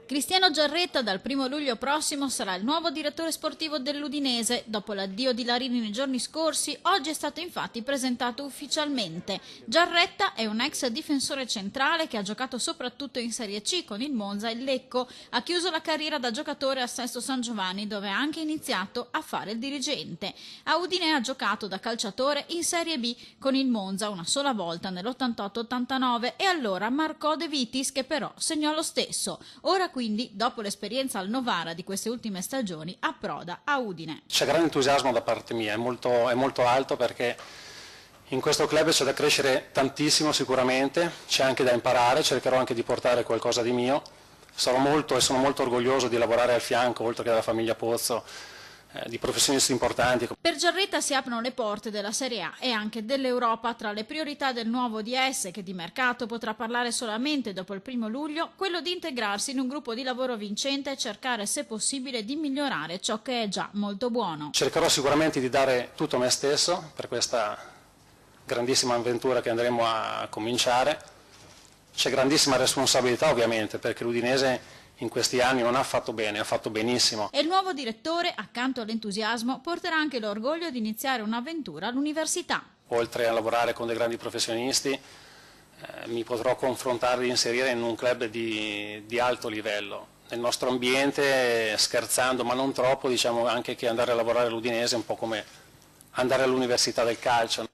Cristiano Giarretta dal 1° luglio prossimo sarà il nuovo direttore sportivo dell'Udinese. Dopo l'addio di Larini nei giorni scorsi, oggi è stato infatti presentato ufficialmente. Giarretta è un ex difensore centrale che ha giocato soprattutto in Serie C con il Monza e il Lecco. Ha chiuso la carriera da giocatore a Sesto San Giovanni, dove ha anche iniziato a fare il dirigente. A Udine ha giocato da calciatore in Serie B con il Monza una sola volta nell'88-89 e allora marcò De Vitis, che però segnò lo stesso. Ora quindi, dopo l'esperienza al Novara di queste ultime stagioni, approda a Udine. C'è grande entusiasmo da parte mia, è molto alto perché in questo club c'è da crescere tantissimo sicuramente, c'è anche da imparare, cercherò anche di portare qualcosa di mio. Sono molto orgoglioso di lavorare al fianco, oltre che della famiglia Pozzo, di professionisti importanti. Per Giarretta si aprono le porte della Serie A e anche dell'Europa. Tra le priorità del nuovo DS, che di mercato potrà parlare solamente dopo il 1° luglio, quello di integrarsi in un gruppo di lavoro vincente e cercare, se possibile, di migliorare ciò che è già molto buono. Cercherò sicuramente di dare tutto me stesso per questa grandissima avventura che andremo a cominciare. C'è grandissima responsabilità ovviamente, perché l'Udinese in questi anni non ha fatto bene, ha fatto benissimo. E il nuovo direttore, accanto all'entusiasmo, porterà anche l'orgoglio di iniziare un'avventura all'università. Oltre a lavorare con dei grandi professionisti, mi potrò confrontare e inserire in un club di alto livello. Nel nostro ambiente, scherzando ma non troppo, diciamo anche che andare a lavorare all'Udinese è un po' come andare all'università del calcio.